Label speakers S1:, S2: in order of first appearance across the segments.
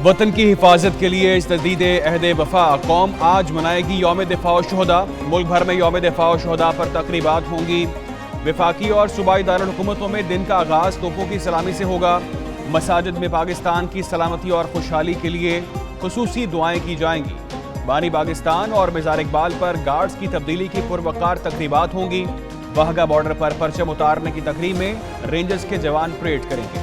S1: وطن کی حفاظت کے لیے تجدید عہد وفا، قوم آج منائے گی یوم دفاع و شہداء۔ ملک بھر میں یوم دفاع و شہداء پر تقریبات ہوں گی۔ وفاقی اور صوبائی دارالحکومتوں میں دن کا آغاز توپوں کی سلامی سے ہوگا۔ مساجد میں پاکستان کی سلامتی اور خوشحالی کے لیے خصوصی دعائیں کی جائیں گی۔ بانی پاکستان اور مزار اقبال پر گارڈز کی تبدیلی کی پروقار تقریبات ہوں گی۔ واہگہ بارڈر پر پرچم اتارنے کی تقریب میں رینجرز کے جوان پریڈ کریں گے۔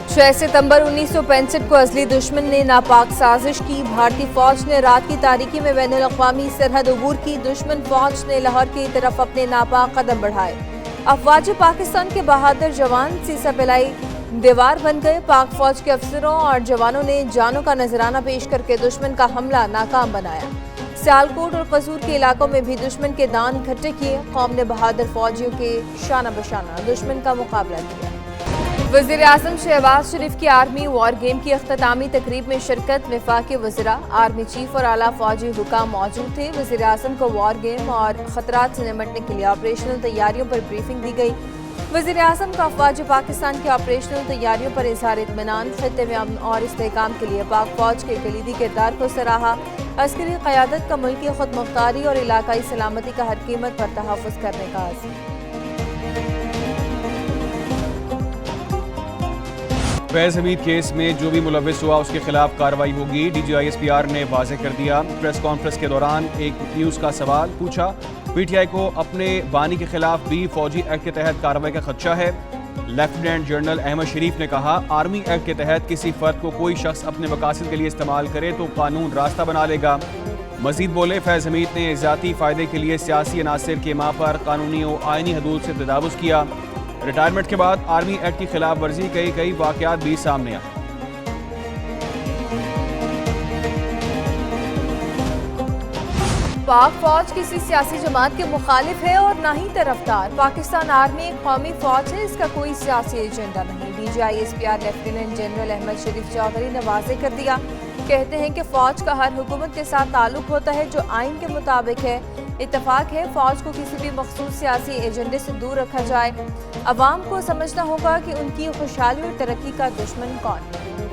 S2: 6 ستمبر 1965 کو ازلی دشمن نے ناپاک سازش کی۔ بھارتی فوج نے رات کی تاریکی میں بین الاقوامی سرحد عبور کی۔ دشمن فوج نے لاہور کی طرف اپنے ناپاک قدم بڑھائے۔ افواج پاکستان کے بہادر جوان سیسا پلائی دیوار بن گئے۔ پاک فوج کے افسروں اور جوانوں نے جانوں کا نذرانہ پیش کر کے دشمن کا حملہ ناکام بنایا۔ سیالکوٹ اور قصور کے علاقوں میں بھی دشمن کے دان اکٹھے کیے۔ قوم نے بہادر فوجیوں کے شانہ بشانہ دشمن کا مقابلہ کیا۔ وزیر اعظم شہباز شریف کی آرمی وار گیم کی اختتامی تقریب میں شرکت۔ وفاقی وزراء، آرمی چیف اور اعلیٰ فوجی حکام موجود تھے۔ وزیر اعظم کو وار گیم اور خطرات سے نمٹنے کے لیے آپریشنل تیاریوں پر بریفنگ دی گئی۔ وزیر اعظم کا افواج پاکستان کی آپریشنل تیاریوں پر اظہار اطمینان۔ خطے میں امن اور استحکام کے لیے پاک فوج کے کلیدی کردار کو سراہا۔ عسکری قیادت کا ملکی خود مختاری اور علاقائی سلامتی کا ہر قیمت پر تحفظ کرنے کا عزم۔
S1: فیض حمید کیس میں جو بھی ملوث ہوا اس کے خلاف کارروائی ہوگی۔ D G I S P R نے واضح کر دیا۔ پریس کانفرنس کے دوران ایک نیوز کا سوال پوچھا۔ پی ٹی آئی کو اپنے بانی کے خلاف بھی فوجی ایکٹ کے تحت کارروائی کا خدشہ ہے۔ لیفٹیننٹ جنرل احمد شریف نے کہا، آرمی ایکٹ کے تحت کسی فرد کو کوئی شخص اپنے مقاصد کے لیے استعمال کرے تو قانون راستہ بنا لے گا۔ مزید بولے، فیض حمید نے ذاتی فائدے کے لیے سیاسی عناصر کے ماں پر قانونی و آئینی حدود سے تجاوز کیا۔ ریٹائرمنٹ کے بعد آرمی ایکٹ کی خلاف ورزی کئی واقعات بھی سامنے آئے۔
S2: پاک فوج کسی سیاسی جماعت کے مخالف ہے اور نہ ہی طرفدار۔ پاکستان آرمی ایک قومی فوج ہے، اس کا کوئی سیاسی ایجنڈا نہیں۔ D G I S P R lieutenant general Ahmed Sharif Chaudhry نے واضح کر دیا۔ کہتے ہیں کہ فوج کا ہر حکومت کے ساتھ تعلق ہوتا ہے جو آئین کے مطابق ہے۔ اتفاق ہے فوج کو کسی بھی مخصوص سیاسی ایجنڈے سے دور رکھا جائے۔ عوام کو سمجھنا ہوگا کہ ان کی خوشحالی اور ترقی کا دشمن کون ہے۔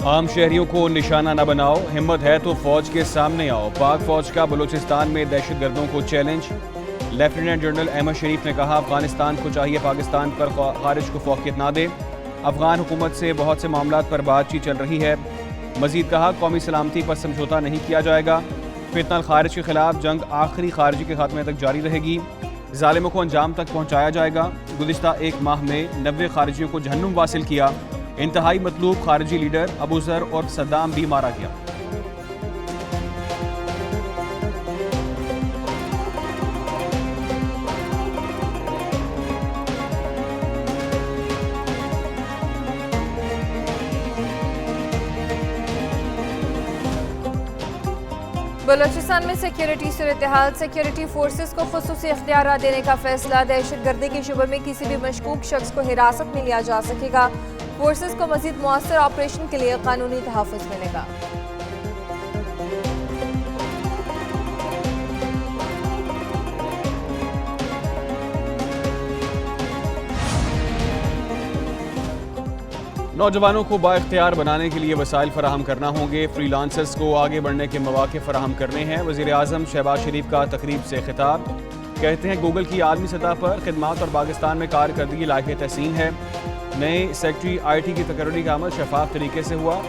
S1: عام شہریوں کو نشانہ نہ بناؤ، ہمت ہے تو فوج کے سامنے آؤ۔ پاک فوج کا بلوچستان میں دہشت گردوں کو چیلنج۔ لیفٹیننٹ جنرل احمد شریف نے کہا، افغانستان کو چاہیے پاکستان پر خارج کو فوقیت نہ دے۔ افغان حکومت سے بہت سے معاملات پر بات چیت چل رہی ہے۔ مزید کہا، قومی سلامتی پر سمجھوتہ نہیں کیا جائے گا۔ فتنہ الخارج کے خلاف جنگ آخری خارجی کے خاتمے تک جاری رہے گی۔ ظالموں کو انجام تک پہنچایا جائے گا۔ گزشتہ ایک ماہ میں 90 خارجیوں کو جہنم واصل کیا۔ انتہائی مطلوب خارجی لیڈر ابو ذر اور صدام بھی مارا گیا۔
S2: بلوچستان میں سیکیورٹی صورتحال۔ سیکیورٹی فورسز کو خصوصی اختیارات دینے کا فیصلہ۔ دہشت گردی کے شبے میں کسی بھی مشکوک شخص کو حراست میں لیا جا سکے گا۔ فورسز کو مزید مؤثر آپریشن کے لیے قانونی تحفظ ملے گا۔
S1: نوجوانوں کو بااختیار بنانے کے لیے وسائل فراہم کرنا ہوں گے۔ فری لانسرز کو آگے بڑھنے کے مواقع فراہم کرنے ہیں۔ وزیر اعظم شہباز شریف کا تقریب سے خطاب۔ کہتے ہیں، گوگل کی عالمی سطح پر خدمات اور پاکستان میں کارکردگی لائق تحسین ہے۔ نئے سیکٹری آئی ٹی کی تقرری کا عمل شفاف طریقے سے ہوا۔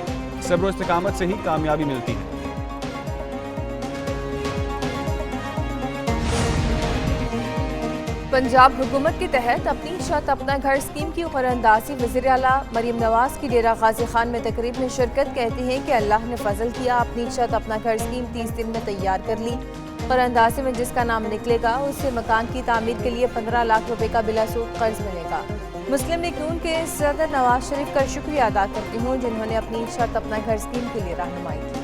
S1: صبر و استقامت سے ہی کامیابی ملتی ہے۔
S2: پنجاب حکومت کے تحت اپنی چھت اپنا گھر اسکیم کی قراردادی۔ وزیر اعلیٰ مریم نواز کی ڈیرہ غازی خان میں تقریب میں شرکت۔ کہتی ہیں کہ اللہ نے فضل کیا، اپنی چھت اپنا گھر اسکیم 30 دن میں تیار کر لی۔ قراردادی میں جس کا نام نکلے گا اسے مکان کی تعمیر کے لیے 15 لاکھ روپے کا بلا سود قرض ملے گا۔ مسلم لیگ نون کے صدر نواز شریف کا شکریہ ادا کرتی ہوں جنہوں نے اپنی چھت اپنا گھر اسکیم کے لیے رہنمائی کی۔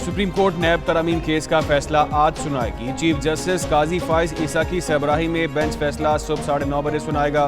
S1: سپریم کورٹ نیب ترامیم کیس کا فیصلہ آج سنائے گی۔ چیف جسٹس قاضی فائز عیسیٰ کی سربراہی میں بینچ فیصلہ صبح 9:30 بجے سنائے گا۔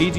S1: DG